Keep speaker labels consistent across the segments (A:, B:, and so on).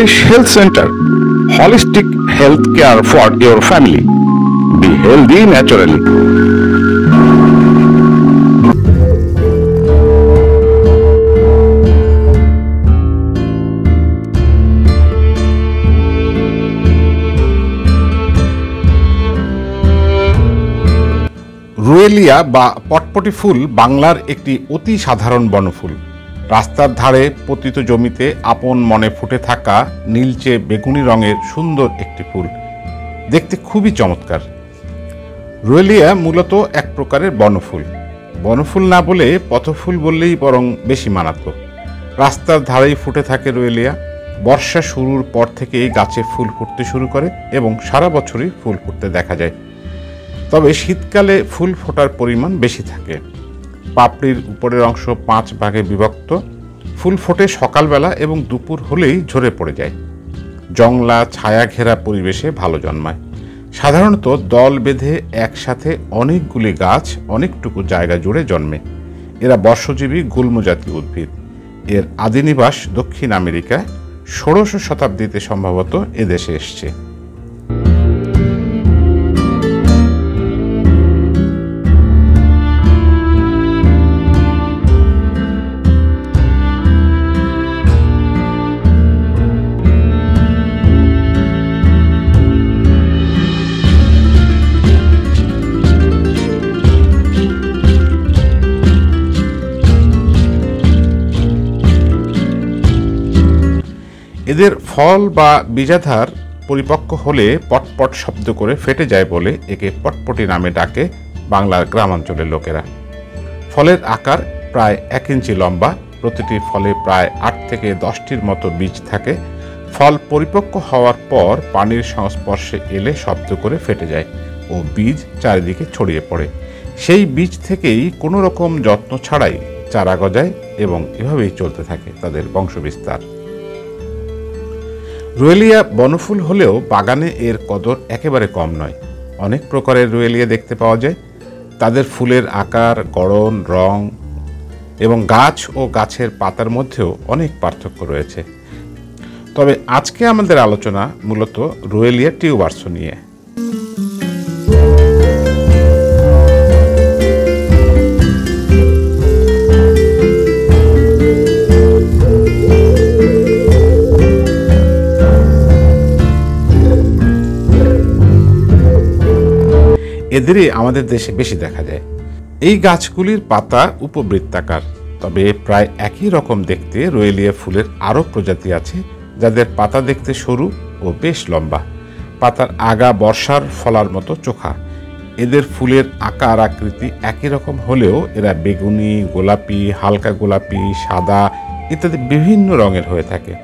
A: Desh Health Center, holistic health care for your family. Be healthy naturally. Ruellia বা পটপটি ফুল বাংলার একটি অতি সাধারণ বনফুল। রাস্তার ধারে পতিত জমিতে আপন মনে ফুটে থাকা নীলচে বেগুনি রঙের সুন্দর একটি ফুল, দেখতে খুবই চমৎকার। রুয়েলিয়া মূলত এক প্রকারের বনফুল। বনফুল না বলে পথফুল বললেই বরং বেশি মানাতো। রাস্তার ধারেই ফুটে থাকে রুয়েলিয়া। বর্ষা শুরুর পর থেকেই গাছে ফুল ফুটতে শুরু করে এবং সারা বছরই ফুল ফুটতে দেখা যায়। তবে শীতকালে ফুল ফোটার পরিমাণ বেশি থাকে। পাপড়ির উপরের অংশ 5 ভাগে বিভক্ত। ফুল ফোটে সকালবেলা এবং দুপুর হলেই ঝরে পড়ে যায়। জংলা ছায়া ঘেরা পরিবেশে ভালো জন্মায়। সাধারণত দল বেঁধে একসাথে অনেকগুলি গাছ অনেকটুকু জায়গা জুড়ে জন্মে। এরা বর্ষজীবী গুল্ম জাতীয় উদ্ভিদ। এর আদি নিবাস দক্ষিণ আমেরিকায়। 16শ শতাব্দীতে সম্ভবত এদেশে এসছে। এদের ফল বা বীজাধার পরিপক্ক হলে পটপট শব্দ করে ফেটে যায় বলে একে পটপটি নামে ডাকে বাংলার গ্রামাঞ্চলের লোকেরা। ফলের আকার প্রায় 1 ইঞ্চি লম্বা। প্রতিটি ফলে প্রায় 8 থেকে 10টির মতো বীজ থাকে। ফল পরিপক্ক হওয়ার পর পানির সংস্পর্শে এলে শব্দ করে ফেটে যায় ও বীজ চারিদিকে ছড়িয়ে পড়ে। সেই বীজ থেকেই কোনো রকম যত্ন ছাড়াই চারা গজায় এবং এভাবেই চলতে থাকে তাদের বংশবিস্তার। রুয়েলিয়া বনফুল হলেও বাগানে এর কদর একেবারে কম নয়। অনেক প্রকারের রুয়েলিয়া দেখতে পাওয়া যায়। তাদের ফুলের আকার, গড়ন, রং এবং গাছ ও গাছের পাতার মধ্যেও অনেক পার্থক্য রয়েছে। তবে আজকে আমাদের আলোচনা মূলত রুয়েলিয়া টিউবারস নিয়ে। এদেরই আমাদের দেশে বেশি দেখা যায়। এই গাছগুলির পাতা উপবৃত্তাকার। তবে প্রায় একই রকম দেখতে রুয়েলিয়া ফুলের আরও প্রজাতি আছে যাদের পাতা দেখতে সরু ও বেশ লম্বা। পাতার আগা বর্ষার ফলার মতো চোখা। এদের ফুলের আকার আকৃতি একই রকম হলেও এরা বেগুনি, গোলাপি, হালকা গোলাপি, সাদা ইত্যাদি বিভিন্ন রঙের হয়ে থাকে।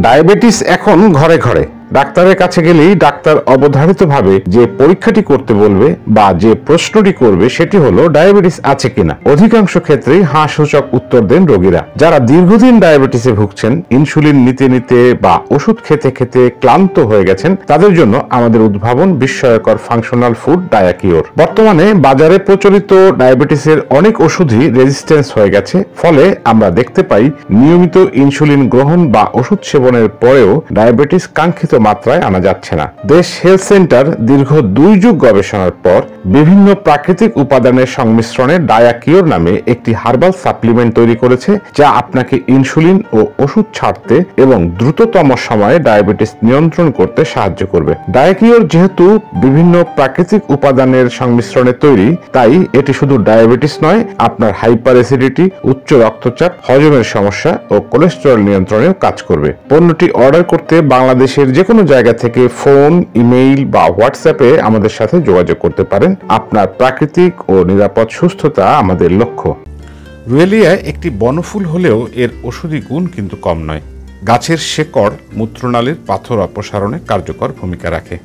A: ডায়াবেটিস এখন ঘরে ঘরে। ডাক্তারের কাছে গেলেই ডাক্তার অবধারিতভাবে যে পরীক্ষাটি করতে বলবে বা যে প্রশ্নটি করবে সেটি হলো ডায়াবেটিস আছে কিনা। অধিকাংশ ক্ষেত্রেই হাঁ সূচক উত্তর দেন রোগীরা। যারা দীর্ঘদিন ডায়াবেটিসে ভুগছেন, ইনসুলিন নিতে নিতে বা ওষুধ খেতে খেতে ক্লান্ত হয়ে গেছেন, তাদের জন্য আমাদের উদ্ভাবন বিস্ময়কর ফাংশনাল ফুড ডায়াকিওর। বর্তমানে বাজারে প্রচলিত ডায়াবেটিসের অনেক ওষুধই রেজিস্ট্যান্স হয়ে গেছে। ফলে আমরা দেখতে পাই নিয়মিত ইনসুলিন গ্রহণ বা ওষুধ সেবনের পরেও ডায়াবেটিস কাঙ্ক্ষিত মাত্রায় আনা যাচ্ছে না। দেশ হেলথ সেন্টার দীর্ঘ 2 যুগ গবেষণার পর বিভিন্ন প্রাকৃতিক উপাদানের সংমিশ্রণে ডায়াকিওর নামে একটি হার্বাল সাপ্লিমেন্ট তৈরি করেছে, যা আপনাকে ইনসুলিন ও ওষুধ ছাড়তে এবং দ্রুততম সময়ে ডায়াবেটিস নিয়ন্ত্রণ করতে সাহায্য করবে। ডায়াকিওর যেহেতু বিভিন্ন প্রাকৃতিক উপাদানের সংমিশ্রণে তৈরি, তাই এটি শুধু ডায়াবেটিস নয়, আপনার হাইপার অ্যাসিডিটি, উচ্চ রক্তচাপ, হজমের সমস্যা ও কোলেস্টেরল নিয়ন্ত্রণেও কাজ করবে। পণ্যটি অর্ডার করতে বাংলাদেশের যে কোনো জায়গা থেকে ফোন, ইমেইল বা হোয়াটসঅ্যাপে আমাদের সাথে যোগাযোগ করতে পারেন। আপনার প্রাকৃতিক ও নিরাপদ সুস্থতা আমাদের লক্ষ্য। রুয়েলিয়া একটি বনফুল হলেও এর ঔষধি গুণ কিন্তু কম নয়। গাছের শেকড় মূত্রনালীর পাথর অপসারণে কার্যকর ভূমিকা রাখে।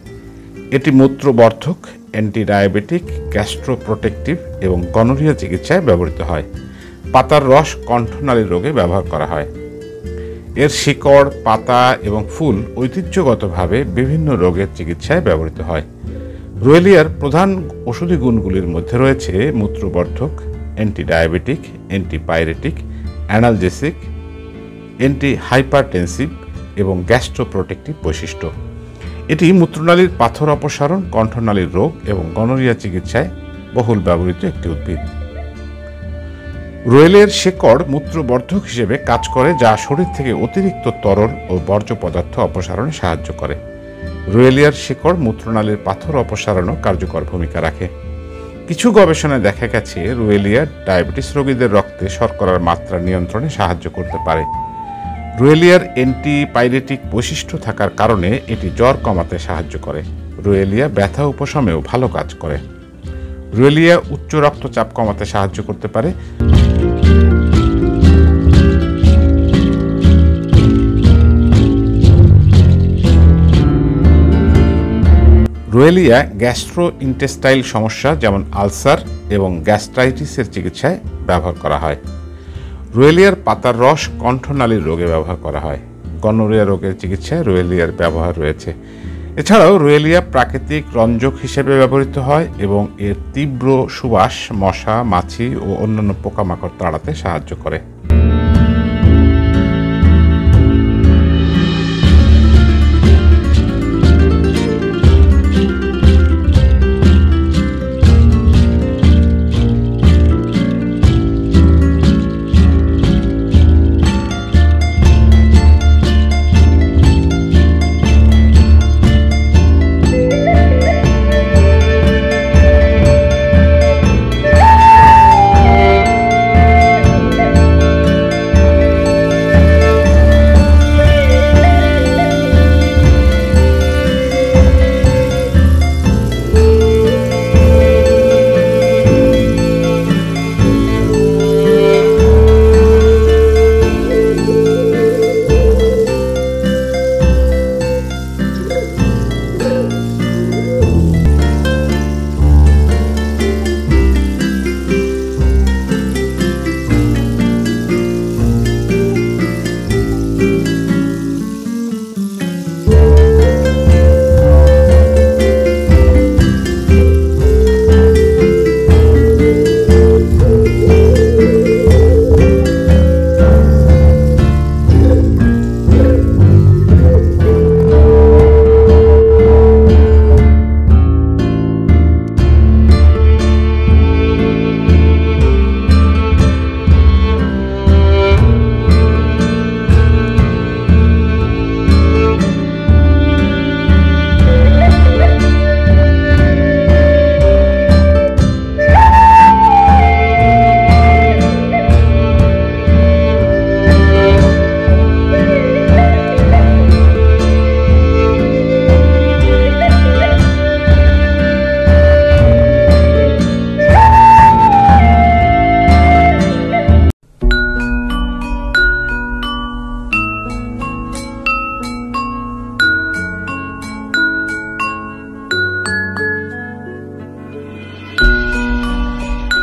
A: এটি মূত্রবর্ধক, অ্যান্টি ডায়াবেটিক, গ্যাস্ট্রোপ্রোটেক্টিভ এবং গনোরিয়া চিকিৎসায় ব্যবহৃত হয়। পাতার রস কণ্ঠনালীর রোগে ব্যবহার করা হয়। এর শিকড়, পাতা এবং ফুল ঐতিহ্যগতভাবে বিভিন্ন রোগের চিকিৎসায় ব্যবহৃত হয়। রুয়েলিয়ার প্রধান ঔষধি গুণগুলির মধ্যে রয়েছে মূত্রবর্ধক, anti diabetic, antipyretic, analgesic, anti hypertensive এবং গ্যাস্ট্রোপ্রোটেক্টিভ বৈশিষ্ট্য। এটি মূত্রনালীর পাথর অপসারণ, কণ্ঠনালীর রোগ এবং গনোরিয়া চিকিৎসায় বহুল ব্যবহৃত একটি উদ্ভিদ। রুয়েলিয়ার শেকড় মূত্রবর্ধক হিসেবে কাজ করে, যা শরীর থেকে অতিরিক্ত তরল ও বর্জ্য পদার্থ অপসারণে সাহায্য করে। রুয়েলিয়ার শেকড় মূত্রনালীর পাথর অপসারণও কার্যকর ভূমিকা রাখে। কিছু গবেষণায় দেখা গেছে রুয়েলিয়া ডায়াবেটিস রোগীদের রক্তে শর্করার মাত্রা নিয়ন্ত্রণে সাহায্য করতে পারে। রুয়েলিয়ার অ্যান্টিপাইরেটিক বৈশিষ্ট্য থাকার কারণে এটি জ্বর কমাতে সাহায্য করে। রুয়েলিয়া ব্যথা উপশমেও ভালো কাজ করে। রুয়েলিয়া উচ্চ রক্তচাপ কমাতে সাহায্য করতে পারে। রুয়েলিয়া গ্যাস্ট্রোইন্টেস্টাইল সমস্যা যেমন আলসার এবং গ্যাস্ট্রাইটিসের চিকিৎসায় ব্যবহার করা হয়। রুয়েলিয়ার পাতার রস কণ্ঠনালীর রোগে ব্যবহার করা হয়। গনোরিয়া রোগের চিকিৎসায় রুয়েলিয়ার ব্যবহার রয়েছে। এছাড়াও রুয়েলিয়া প্রাকৃতিক রঞ্জক হিসেবে ব্যবহৃত হয় এবং এর তীব্র সুবাস মশা, মাছি ও অন্যান্য পোকামাকড় তাড়াতে সাহায্য করে।